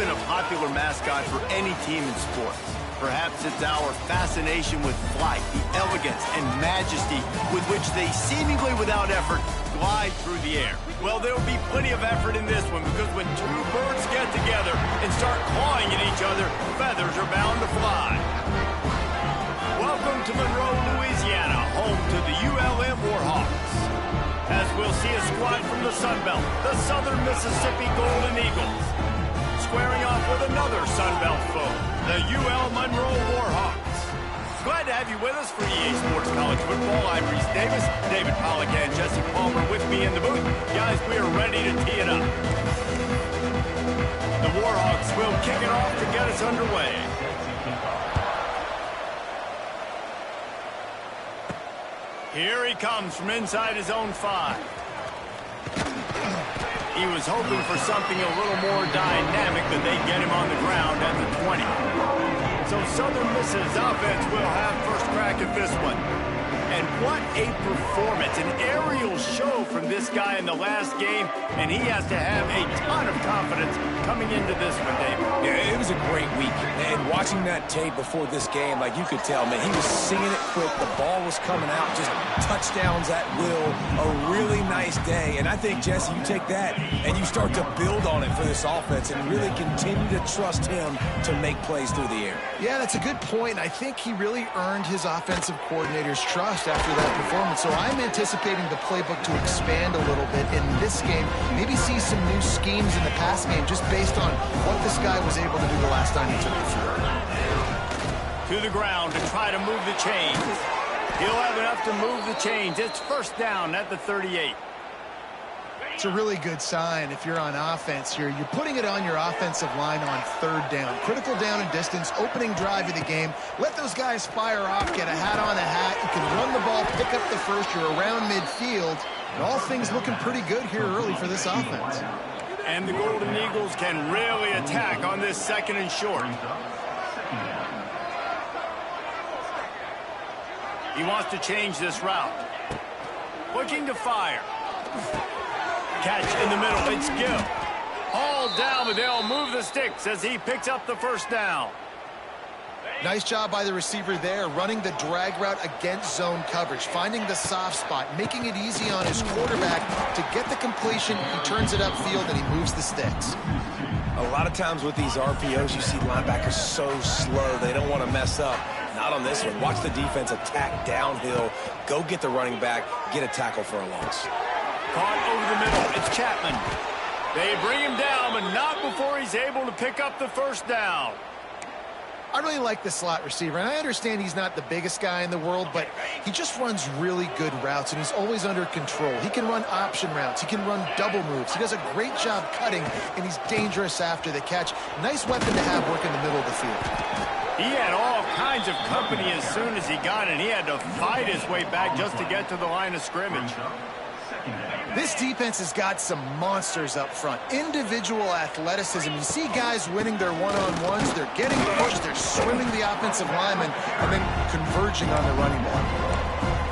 been a popular mascot for any team in sports. Perhaps it's our fascination with flight, the elegance and majesty with which they seemingly without effort glide through the air. Well, there will be plenty of effort in this one because when two birds get together and start clawing at each other, feathers are bound to fly. Welcome to Monroe, Louisiana, home to the ULM Warhawks. As we'll see a squad from the Sun Belt, the Southern Mississippi Golden Eagles, squaring off with another Sun Belt foe, the UL Monroe Warhawks. Glad to have you with us for EA Sports College Football. I'm Reese Davis, David Pollack and Jesse Palmer with me in the booth. Guys, we are ready to tee it up. The Warhawks will kick it off to get us underway. Here he comes from inside his own 5. He was hoping for something a little more dynamic, but they get him on the ground at the 20. So Southern Miss's offense will have first crack at this one. And what a performance, an aerial show from this guy in the last game, and he has to have a ton of confidence coming into this one, David. Yeah, it was a great week, and watching that tape before this game, like you could tell, man, he was singing it quick, the ball was coming out, just touchdowns at will, a really nice day, and I think, Jesse, you take that and you start to build on it for this offense and really continue to trust him to make plays through the air. Yeah, that's a good point. I think he really earned his offensive coordinator's trust after that performance. So I'm anticipating the playbook to expand a little bit in this game. Maybe see some new schemes in the pass game just based on what this guy was able to do the last time he took the field. To the ground to try to move the chains. He'll have enough to move the chains. It's first down at the 38. It's a really good sign if you're on offense here. You're putting it on your offensive line on third down. Critical down and distance, opening drive of the game. Let those guys fire off, get a hat on a hat. You can run the ball, pick up the first. You're around midfield. And all things looking pretty good here early for this offense. And the Golden Eagles can really attack on this second and short. He wants to change this route. Looking to fire. Catch in the middle, it's Gill. Hauled down, but they'll move the sticks as he picks up the first down. Nice job by the receiver there, running the drag route against zone coverage, finding the soft spot, making it easy on his quarterback to get the completion. He turns it upfield, and he moves the sticks. A lot of times with these RPOs, you see linebackers so slow, they don't want to mess up. Not on this one. Watch the defense attack downhill, go get the running back, get a tackle for a loss. Caught over the middle, it's Chapman. They bring him down, but not before he's able to pick up the first down. I really like the slot receiver, and I understand he's not the biggest guy in the world, but he just runs really good routes, and he's always under control. He can run option routes. He can run double moves. He does a great job cutting, and he's dangerous after the catch. Nice weapon to have working the middle of the field. He had all kinds of company as soon as he got it. He had to fight his way back just to get to the line of scrimmage. This defense has got some monsters up front. Individual athleticism. You see guys winning their one-on-ones. They're getting pushed. They're swimming the offensive lineman and then converging on the running back.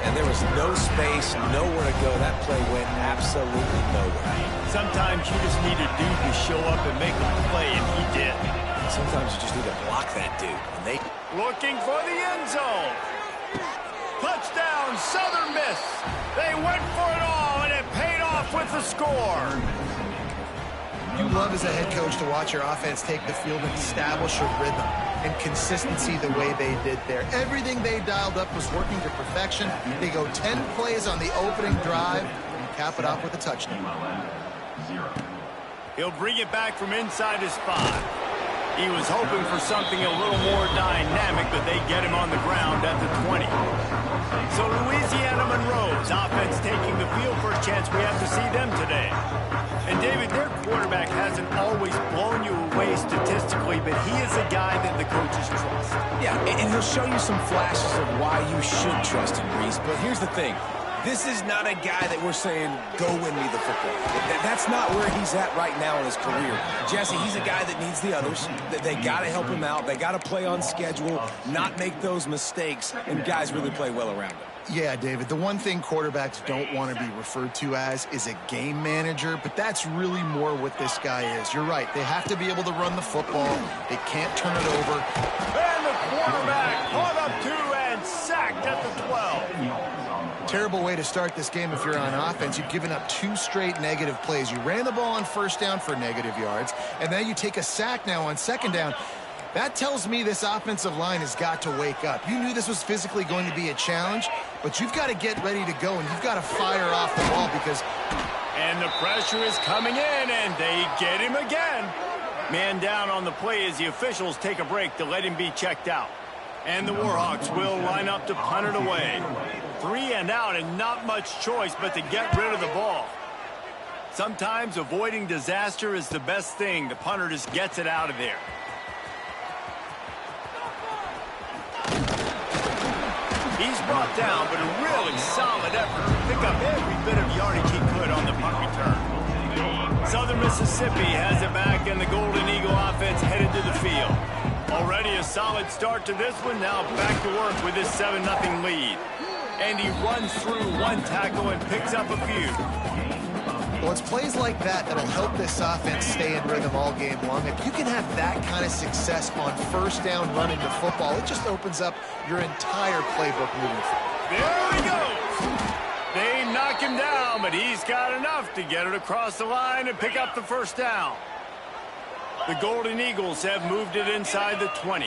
And there was no space, nowhere to go. That play went absolutely nowhere. Sometimes you just need a dude to show up and make a play, and he did. Sometimes you just need to block that dude. And they looking for the end zone. Touchdown, Southern Miss. They went for it all, and it paid off with the score. You love as a head coach to watch your offense take the field and establish a rhythm and consistency the way they did there. Everything they dialed up was working to perfection. They go 10 plays on the opening drive and cap it off with a touchdown. He'll bring it back from inside his 5. He was hoping for something a little more dynamic, but they get him on the ground at the 20. So Louisiana Monroe's offense taking the field for a chance. We have to see them today. And David, their quarterback hasn't always blown you away statistically, but he is a guy that the coaches trust. Yeah, and he'll show you some flashes of why you should trust him, Reese. But here's the thing. This is not a guy that we're saying, go win me the football. That's not where he's at right now in his career. Jesse, he's a guy that needs the others. They got to help him out. They got to play on schedule, not make those mistakes, and guys really play well around him. Yeah, David, the one thing quarterbacks don't want to be referred to as is a game manager, but that's really more what this guy is. You're right. They have to be able to run the football. They can't turn it over. And the quarterback caught up to and sacked at the 12. Terrible way to start this game if you're on offense. You've given up 2 straight negative plays. You ran the ball on first down for negative yards, and then you take a sack now on second down. That tells me this offensive line has got to wake up. You knew this was physically going to be a challenge, but you've got to get ready to go, and you've got to fire off the ball because... And the pressure is coming in, and they get him again. Man down on the play as the officials take a break to let him be checked out. And the Warhawks will line up to punt it away. 3 and out, and not much choice but to get rid of the ball. Sometimes avoiding disaster is the best thing. The punter just gets it out of there. He's brought down, but a really solid effort to pick up every bit of yardage he could on the punt return. Southern Mississippi has it back, and the Golden Eagle offense headed to the field. Already a solid start to this one. Now back to work with this 7-0 lead. And he runs through 1 tackle and picks up a few. Well, it's plays like that that'll help this offense stay in rhythm all game long. If you can have that kind of success on first down running the football, it just opens up your entire playbook moving forward. There he goes. They knock him down, but he's got enough to get it across the line and pick up the first down. The Golden Eagles have moved it inside the 20.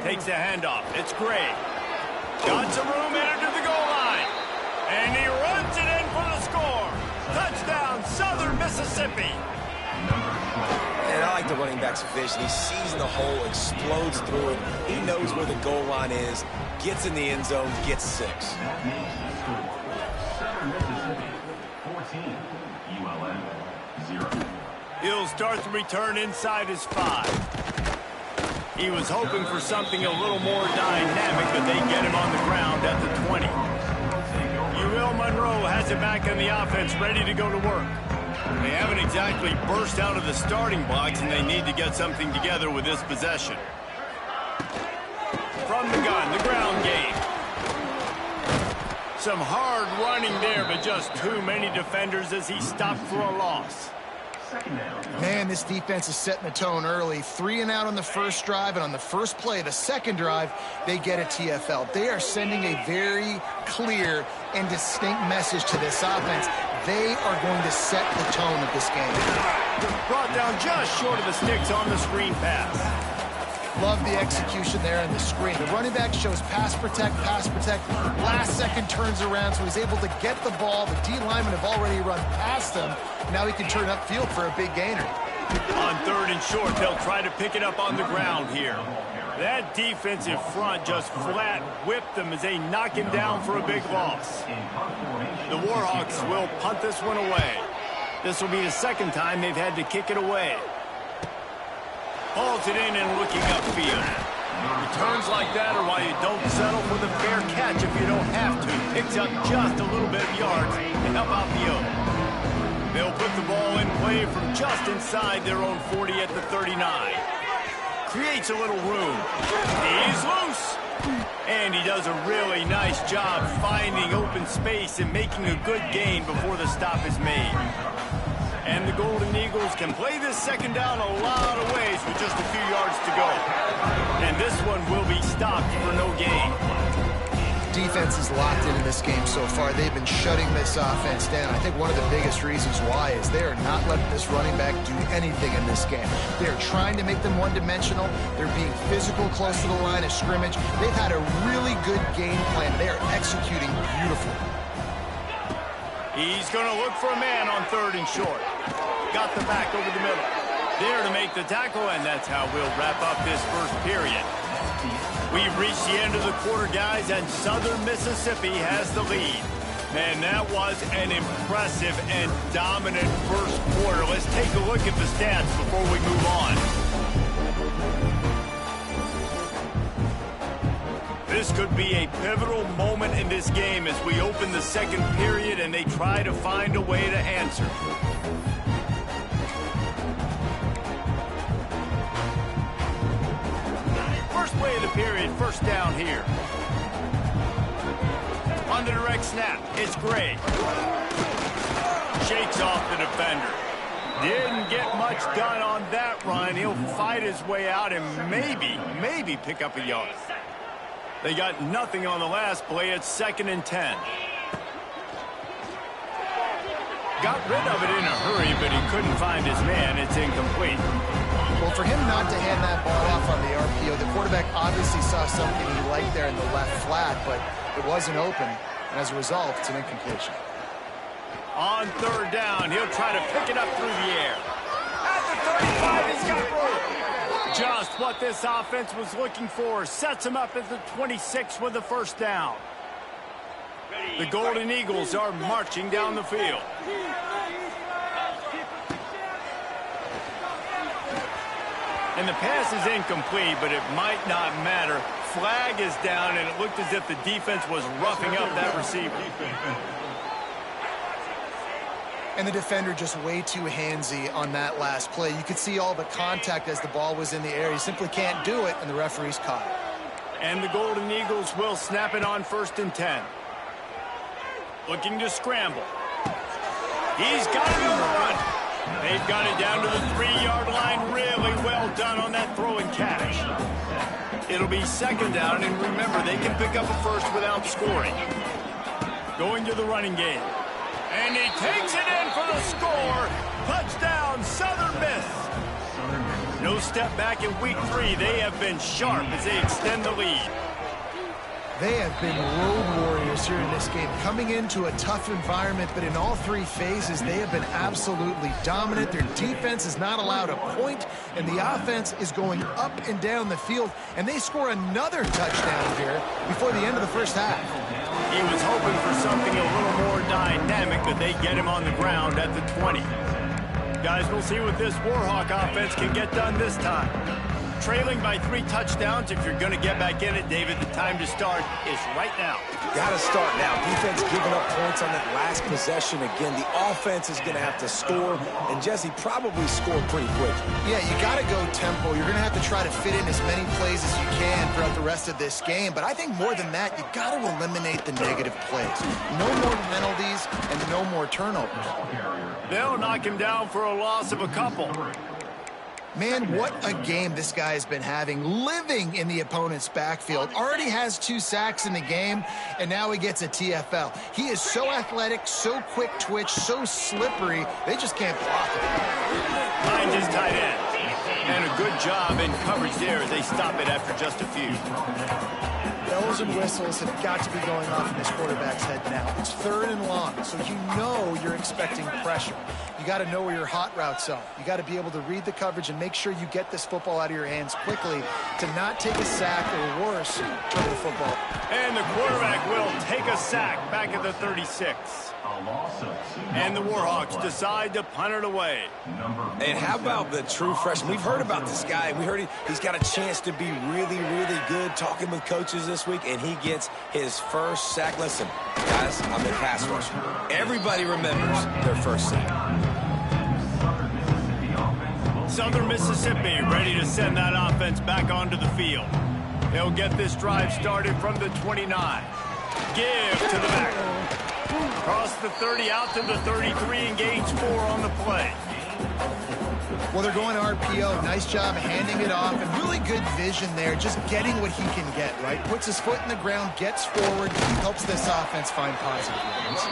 Takes the handoff. It's Gray. Got some room in to the goal line. And he runs it in for the score. Touchdown, Southern Mississippi. And I like the running back's vision. He sees the hole, explodes through it. He knows where the goal line is, gets in the end zone, gets 6. He'll start the return inside his 5. He was hoping for something a little more dynamic, but they get him on the ground at the 20. UL Monroe has it back in the offense, ready to go to work. They haven't exactly burst out of the starting blocks, and they need to get something together with this possession. From the gun, the ground game. Some hard running there, but just too many defenders as he stopped for a loss. Man, this defense is setting the tone early. 3 and out on the first drive, and on the first play, the second drive, they get a TFL. They are sending a very clear and distinct message to this offense. They are going to set the tone of this game. Brought down just short of the sticks on the screen pass. Love the execution there in the screen. The running back shows pass protect. Last second turns around, so he's able to get the ball. The D linemen have already run past him. Now he can turn upfield for a big gainer. On 3rd and short, they'll try to pick it up on the ground here. That defensive front just flat whipped them as they knock him down for a big loss. The Warhawks will punt this one away. This will be the second time they've had to kick it away. Hauls it in and looking upfield. Returns like that are why you don't settle for the fair catch if you don't have to. Picks up just a little bit of yards to help out the Oaks. They'll put the ball in play from just inside their own 40 at the 39. Creates a little room. He's loose. And he does a really nice job finding open space and making a good gain before the stop is made. And the Golden Eagles can play this second down a lot of ways with just a few yards to go. And this one will be stopped for no gain. Defense is locked into this game so far. They've been shutting this offense down. I think one of the biggest reasons why is they are not letting this running back do anything in this game. They're trying to make them one-dimensional. They're being physical close to the line of scrimmage. They've had a really good game plan. They are executing beautifully. He's going to look for a man on 3rd and short. Got the back over the middle. There to make the tackle, and that's how we'll wrap up this first period. We've reached the end of the quarter, guys, and Southern Mississippi has the lead. Man, that was an impressive and dominant first quarter. Let's take a look at the stats before we move on. This could be a pivotal moment in this game as we open the second period and they try to find a way to answer. First play of the period, first down here. On the direct snap, it's Gray. Shakes off the defender. Didn't get much done on that run. He'll fight his way out and maybe pick up a yard. They got nothing on the last play. It's 2nd and 10. Got rid of it in a hurry, but he couldn't find his man. It's incomplete. Well, for him not to hand that ball off on the RPO, the quarterback obviously saw something he liked there in the left flat, but it wasn't open, and as a result, it's an incompletion. On 3rd down, he'll try to pick it up through the air. At the 35, he's got room. Just what this offense was looking for. Sets him up at the 26 with the 1st down. The Golden Eagles are marching down the field. And the pass is incomplete, but it might not matter. Flag is down, and it looked as if the defense was roughing up that receiver. And the defender just way too handsy on that last play. You could see all the contact as the ball was in the air. He simply can't do it, and the referee's caught it. And the Golden Eagles will snap it on 1st and 10. Looking to scramble. He's got it on the run. They've got it down to the 3-yard line. Really well done on that throw and catch. It'll be 2nd down, and remember, they can pick up a first without scoring. Going to the running game. And he takes it in for the score. Touchdown, Southern Miss. No step back in week 3. They have been sharp as they extend the lead. They have been road warriors here in this game, coming into a tough environment, but in all 3 phases, they have been absolutely dominant. Their defense is not allowed a point, and the offense is going up and down the field, and they score another touchdown here before the end of the 1st half. He was hoping for something a little more dynamic, but they get him on the ground at the 20. Guys, we'll see what this Warhawk offense can get done this time. Trailing by 3 touchdowns. If you're going to get back in it, David, the time to start is right now. Got to start now. Defense giving up points on that last possession. Again, the offense is going to have to score, and Jesse probably scored pretty quick. Yeah, you got to go tempo. You're going to have to try to fit in as many plays as you can throughout the rest of this game. But I think more than that, you got to eliminate the negative plays. No more penalties and no more turnovers. They'll knock him down for a loss of a couple. Man, what a game this guy has been having, living in the opponent's backfield. Already has 2 sacks in the game, and now he gets a TFL. He is so athletic, so quick twitch, so slippery, they just can't block him. Finds his tight end. And a good job in coverage there as they stop it after just a few. Bells and whistles have got to be going off in this quarterback's head now. It's 3rd and long, so you know you're expecting pressure. You got to know where your hot routes are. You got to be able to read the coverage and make sure you get this football out of your hands quickly to not take a sack or worse, turn the football. And the quarterback will take a sack back at the 36. And the Warhawks decide to punt it away. And how about the true freshman? We've heard about this guy. We heard he's got a chance to be really, really good, talking with coaches this week, and he gets his 1st sack. Listen, guys, I'm a pass rusher. Everybody remembers their 1st sack. Southern Mississippi ready to send that offense back onto the field. They'll get this drive started from the 29. Give to the back. Across the 30 out to the 33 and gains 4 on the play. Well, they're going RPO. Nice job handing it off, and really good vision there, just getting what he can get, right? Puts his foot in the ground, gets forward, helps this offense find positive ones.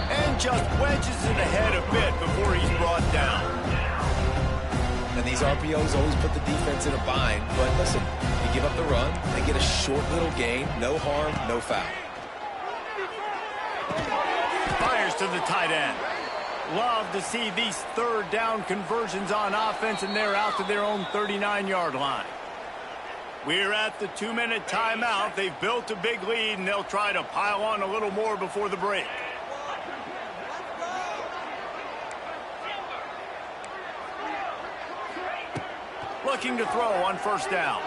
And just wedges it ahead a bit before he's brought down. And these RPOs always put the defense in a bind, but listen, you give up the run, they get a short little gain, no harm, no foul. Fires to the tight end. Love to see these 3rd down conversions on offense, and they're out to their own 39-yard line. We're at the 2-minute timeout. They've built a big lead, and they'll try to pile on a little more before the break. Looking to throw on 1st down.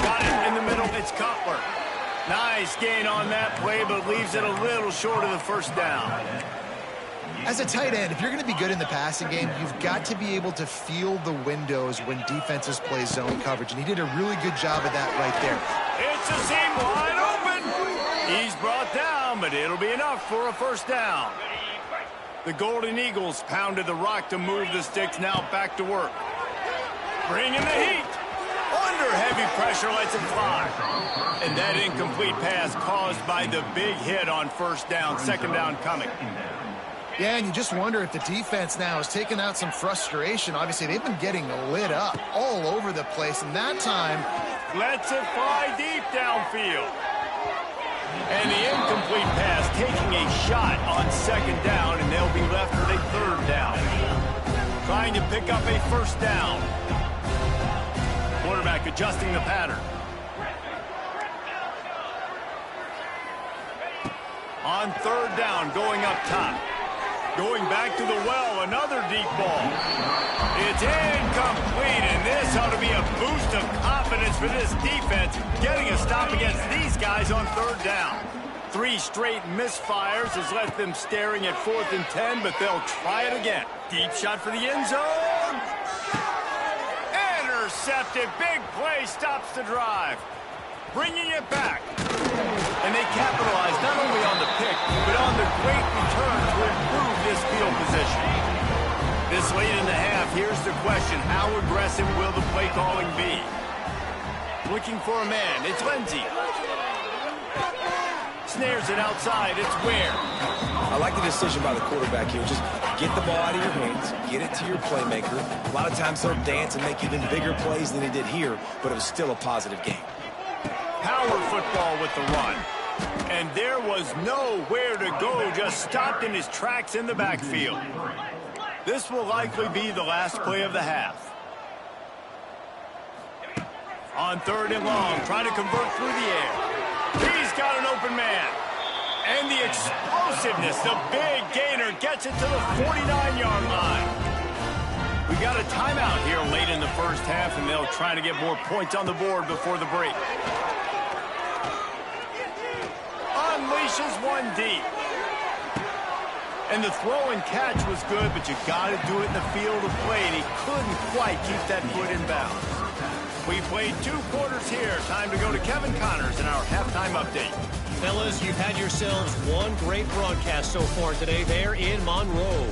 Got it in the middle. It's Cutler. Nice gain on that play, but leaves it a little short of the 1st down. As a tight end, if you're going to be good in the passing game, you've got to be able to feel the windows when defenses play zone coverage, and he did a really good job of that right there. It's a seam wide open. He's brought down good. It'll be enough for a first down. The Golden Eagles pounded the rock to move the sticks. Now back to work. Bringing the heat. Under heavy pressure, lets it fly. And that incomplete pass caused by the big hit on first down. Second down coming. Yeah, and you just wonder if the defense now has taken out some frustration. Obviously, they've been getting lit up all over the place, and that time lets it fly deep downfield. And the incomplete pass taking a shot on second down, and they'll be left with a third down. Trying to pick up a first down. Quarterback adjusting the pattern. On third down, going up top. Going back to the well, another deep ball. It's incomplete, and this ought to be a boost of confidence for this defense, getting a stop against these guys on third down. 3 straight misfires has left them staring at 4th and 10, but they'll try it again. Deep shot for the end zone. Intercepted. Big play stops the drive. Bringing it back. And they capitalize not only on the pick, but on the great return to improve this field position. This late in the half, here's the question. How aggressive will the play calling be? Looking for a man. It's Lindsey. Snares it outside. It's Ware. I like the decision by the quarterback here. Just get the ball out of your hands, get it to your playmaker. A lot of times he'll dance and make even bigger plays than he did here, but it was still a positive game. Power football with the run. And there was nowhere to go, just stopped in his tracks in the backfield. This will likely be the last play of the half. On third and long, trying to convert through the air. He's got an open man. And the explosiveness, the big gainer gets it to the 49-yard line. We got a timeout here late in the first half, and they'll try to get more points on the board before the break. Unleashes one deep. And the throw and catch was good, but you got to do it in the field of play, and he couldn't quite keep that foot in bounds. We played 2 quarters here. Time to go to Kevin Connors in our halftime update. Fellas, you've had yourselves one great broadcast so far today there in Monroe.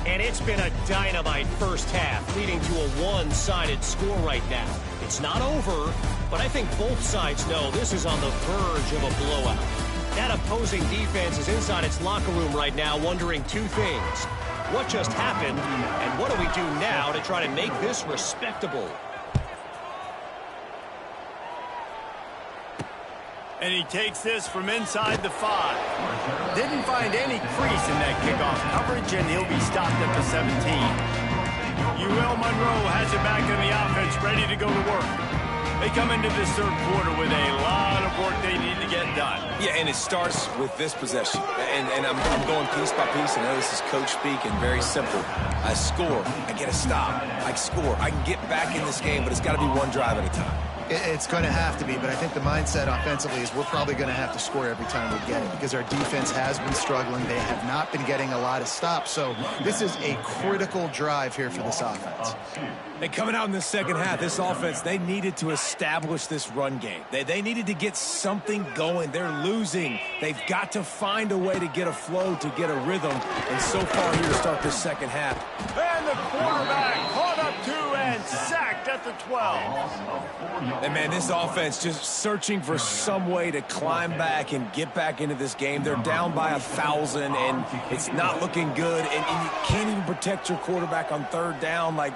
And it's been a dynamite first half, leading to a one-sided score right now. It's not over, but I think both sides know this is on the verge of a blowout. That opposing defense is inside its locker room right now wondering 2 things. What just happened, and what do we do now to try to make this respectable? And he takes this from inside the 5. Didn't find any crease in that kickoff coverage, and he'll be stopped at the 17. UL Monroe has it back in the offense, ready to go to work. They come into this third quarter with a lot of work they need to get done. Yeah, and it starts with this possession. And I'm going piece by piece. I know this is coach speak and very simple. I score. I get a stop. I score. I can get back in this game, but it's got to be one drive at a time. It's going to have to be, but I think the mindset offensively is we're probably going to have to score every time we get it because our defense has been struggling. They have not been getting a lot of stops, so this is a critical drive here for this offense. And coming out in the second half, this offense, they needed to establish this run game. They needed to get something going. They're losing. They've got to find a way to get a flow, to get a rhythm. And so far here to start this second half. And the quarterback caught up 2 and sacked at the 12. And, man, this offense just searching for some way to climb back and get back into this game. They're down by 1,000, and it's not looking good. And you can't even protect your quarterback on third down. Like,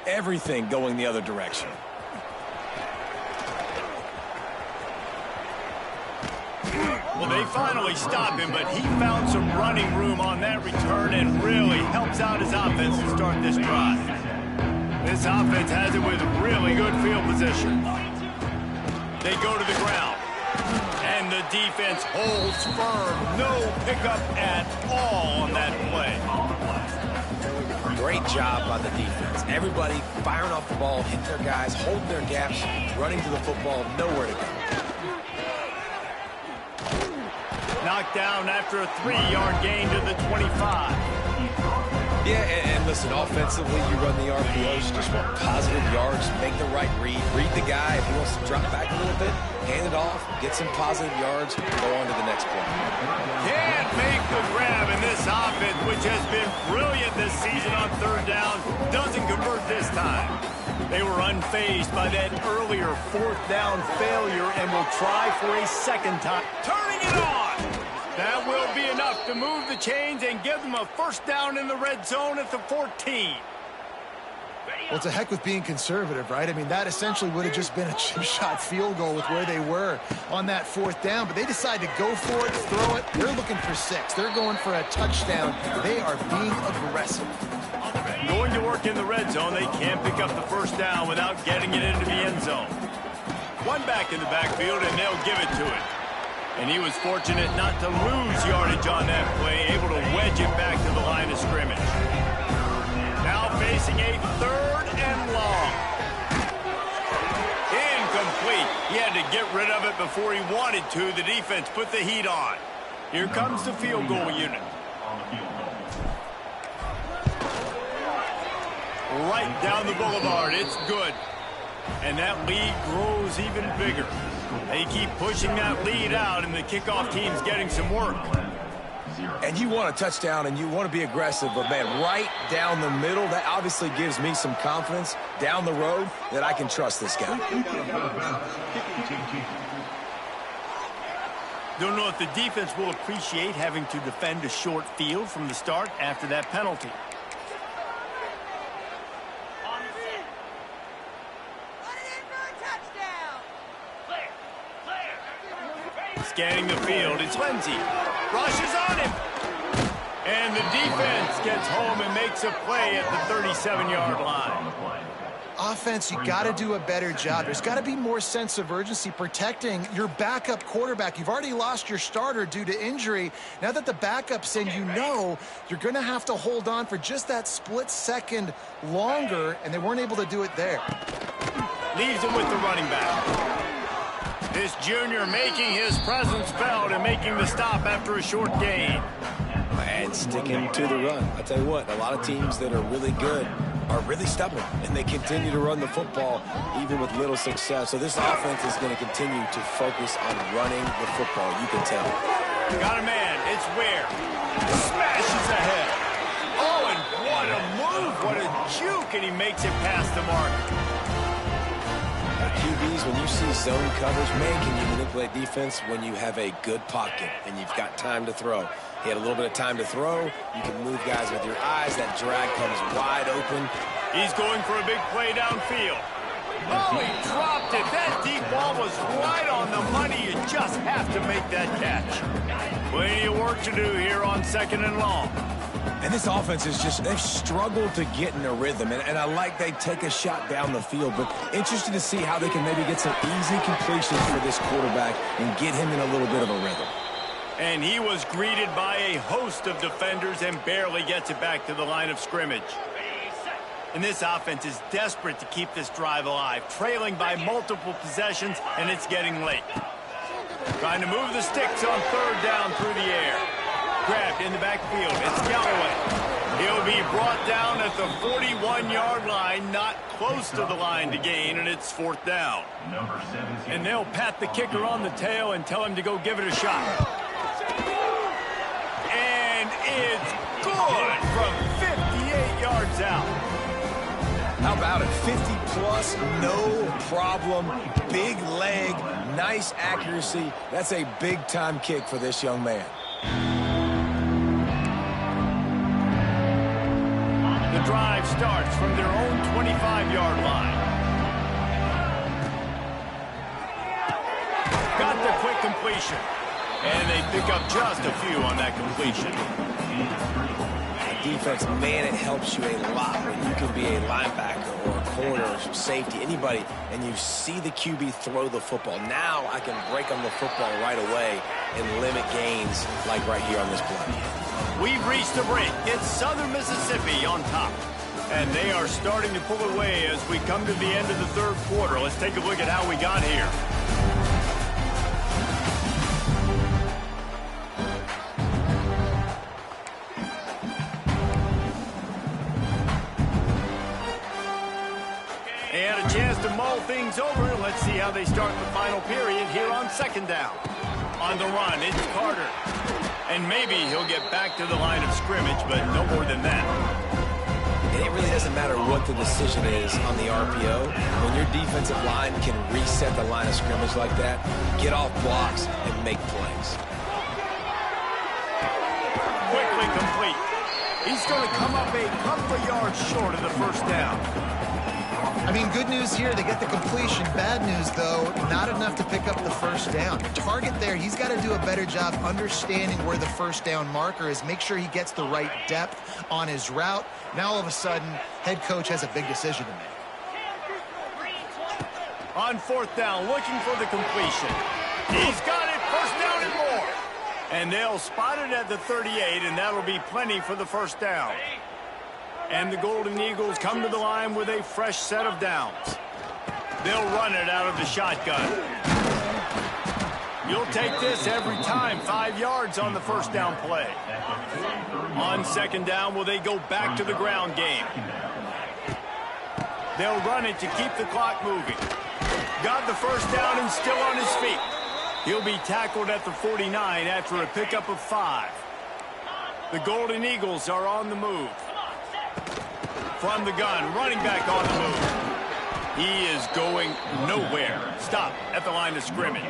everything going the other direction. Well, they finally stop him, but he found some running room on that return and really helps out his offense to start this drive. This offense has it with really good field position. They go to the ground. And the defense holds firm. No pickup at all on that play. Great job by the defense. Everybody firing off the ball, hitting their guys, holding their gaps, running to the football, nowhere to go. Knocked down after a 3-yard gain to the 25. Yeah, and listen, offensively, you run the RPOs, you just want positive yards, make the right read the guy. If he wants to drop back a little bit, hand it off, get some positive yards, go on to the next play. Can't make the grab, and this offense, which has been brilliant this season on third down, doesn't convert this time. They were unfazed by that earlier fourth down failure and will try for a second time. Turning it on! That will be enough to move the chains and give them a first down in the red zone at the 14. Well, to heck with being conservative, right? I mean, that essentially would have just been a chip shot field goal with where they were on that fourth down. But they decided to go for it, throw it. They're looking for 6. They're going for a touchdown. They are being aggressive. Going to work in the red zone, they can't pick up the first down without getting it into the end zone. One back in the backfield, and they'll give it to it. And he was fortunate not to lose yardage on that play, able to wedge it back to the line of scrimmage. Now facing a third and long. Incomplete. He had to get rid of it before he wanted to. The defense put the heat on. Here comes the field goal unit. Right down the boulevard. It's good. And that lead grows even bigger. They keep pushing that lead out, and the kickoff team's getting some work. And you want a touchdown, and you want to be aggressive, but, man, right down the middle, that obviously gives me some confidence down the road that I can trust this guy. Don't know if the defense will appreciate having to defend a short field from the start after that penalty. Scanning the field, it's Lindsey. Rushes on him. And the defense gets home and makes a play at the 37-yard line. Offense, you got to do a better job. There's got to be more sense of urgency protecting your backup quarterback. You've already lost your starter due to injury. Now that the backup's in, you know you're going to have to hold on for just that split second longer, and they weren't able to do it there. Leaves him with the running back. This junior making his presence felt and making the stop after a short gain. And sticking to the run. I tell you what, a lot of teams that are really good are really stubborn, and they continue to run the football even with little success. So this offense is going to continue to focus on running the football. You can tell. Got a man. It's Ware. Smashes ahead. Oh, and what a move. What a juke. And he makes it past the mark. QBs, when you see zone coverage, man, can you manipulate defense when you have a good pocket and you've got time to throw. He had a little bit of time to throw. You can move guys with your eyes. That drag comes wide open. He's going for a big play downfield. Oh, he dropped it. That deep ball was right on the money. You just have to make that catch. Plenty of work to do here on second and long. And this offense is just, they've struggled to get in a rhythm. And I like they take a shot down the field, but interested to see how they can maybe get some easy completions for this quarterback and get him in a little bit of a rhythm. And he was greeted by a host of defenders and barely gets it back to the line of scrimmage. And this offense is desperate to keep this drive alive, trailing by multiple possessions, and it's getting late. Trying to move the sticks on third down through the air. Grabbed in the backfield. It's Galloway. He'll be brought down at the 41-yard line, not close to the line to gain, and it's fourth down. And they'll pat the kicker on the tail and tell him to go give it a shot. And it's good from 58 yards out. How about it? 50-plus, no problem. Big leg, nice accuracy. That's a big-time kick for this young man. The drive starts from their own 25-yard line. Got the quick completion. And they pick up just a few on that completion. Defense, man, it helps you a lot when you can be a linebacker or a corner or safety, anybody, and you see the QB throw the football. Now I can break on the football right away and limit gains like right here on this play. We've reached a break. It's Southern Mississippi on top. And they are starting to pull away as we come to the end of the third quarter. Let's take a look at how we got here. They had a chance to mull things over, let's see how they start the final period here on second down. On the run, it's Carter. And maybe he'll get back to the line of scrimmage, but no more than that. And it really doesn't matter what the decision is on the RPO. When your defensive line can reset the line of scrimmage like that, get off blocks and make plays. Quickly complete. He's going to come up a couple of yards short of the first down. I mean, good news here, they get the completion. Bad news, though, not enough to pick up the first down. The target there, he's got to do a better job understanding where the first down marker is, make sure he gets the right depth on his route. Now, all of a sudden, head coach has a big decision to make. On fourth down, looking for the completion. He's got it, first down and more. And they'll spot it at the 38, and that'll be plenty for the first down. And the Golden Eagles come to the line with a fresh set of downs. They'll run it out of the shotgun. You'll take this every time. 5 yards on the first down play. On second down, will they go back to the ground game? They'll run it to keep the clock moving. Got the first down and still on his feet. He'll be tackled at the 49 after a pickup of 5. The Golden Eagles are on the move. From the gun, running back on the move. He is going nowhere. Stop at the line of scrimmage.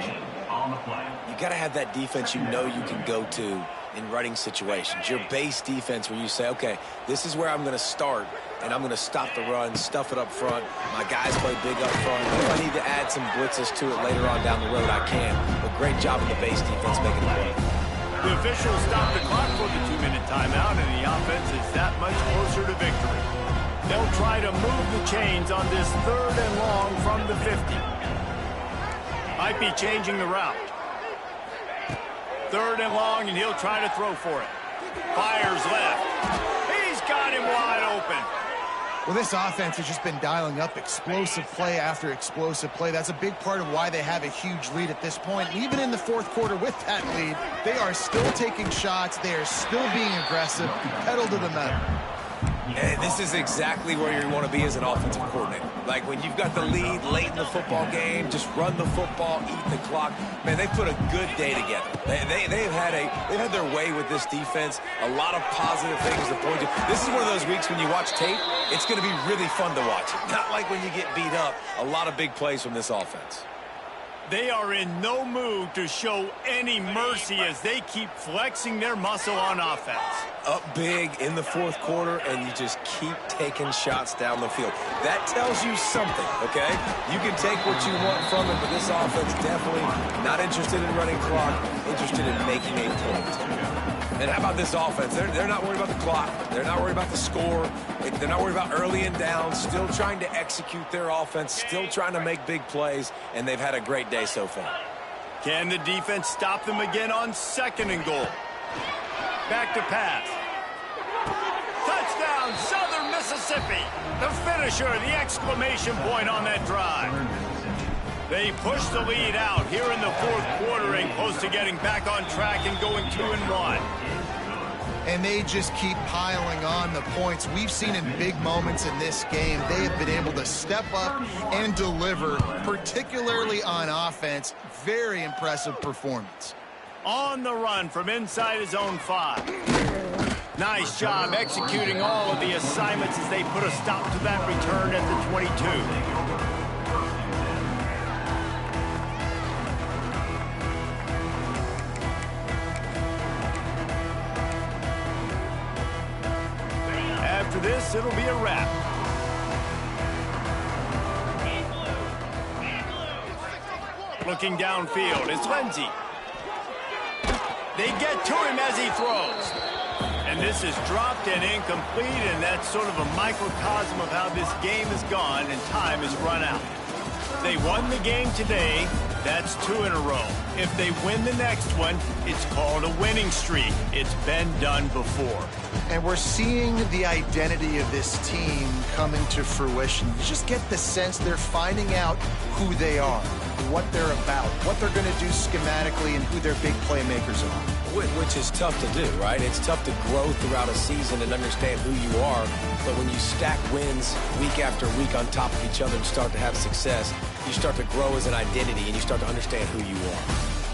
You got to have that defense you know you can go to in running situations. Your base defense where you say, okay, this is where I'm going to start, and I'm going to stop the run, stuff it up front. My guys play big up front. If I need to add some blitzes to it later on down the road, I can. But great job in the base defense making it work. The officials stop the clock for the 2-minute timeout, and the offense is that much closer to victory. They'll try to move the chains on this third and long from the 50. Might be changing the route. Third and long, and he'll try to throw for it. Fires left. He's got him wide open. Well, this offense has just been dialing up explosive play after explosive play. That's a big part of why they have a huge lead at this point. Even in the fourth quarter with that lead, they are still taking shots. They are still being aggressive, pedal to the metal. And this is exactly where you want to be as an offensive coordinator. Like when you've got the lead late in the football game, just run the football, eat the clock. Man, they put a good day together. They've had their way with this defense. A lot of positive things to point to. This is one of those weeks when you watch tape, it's going to be really fun to watch it. Not like when you get beat up. A lot of big plays from this offense. They are in no mood to show any mercy as they keep flexing their muscle on offense. Up big in the fourth quarter, and you just keep taking shots down the field. That tells you something, okay? You can take what you want from it, but this offense definitely not interested in running clock, interested in making a point. And how about this offense? They're not worried about the clock. They're not worried about the score. They're not worried about early and down. Still trying to execute their offense. Still trying to make big plays. And they've had a great day so far. Can the defense stop them again on second and goal? Back to pass. Touchdown, Southern Mississippi. The finisher, the exclamation point on that drive. They push the lead out here in the fourth quarter and close to getting back on track and going 2-1. And they just keep piling on the points. We've seen in big moments in this game, they have been able to step up and deliver, particularly on offense. Very impressive performance. On the run from inside his own 5. Nice job executing all of the assignments as they put a stop to that return at the 22. After this, it'll be a wrap. Looking downfield, it's Lindsey. They get to him as he throws. And this is dropped and incomplete, and that's sort of a microcosm of how this game has gone and time has run out. They won the game today, That's 2 in a row. If they win the next one, it's called a winning streak. It's been done before. And we're seeing the identity of this team coming to fruition. You just get the sense they're finding out who they are, what they're about, what they're going to do schematically, and who their big playmakers are. Which is tough to do, right? It's tough to grow throughout a season and understand who you are. But when you stack wins week after week on top of each other and start to have success, you start to grow as an identity and you start to understand who you are.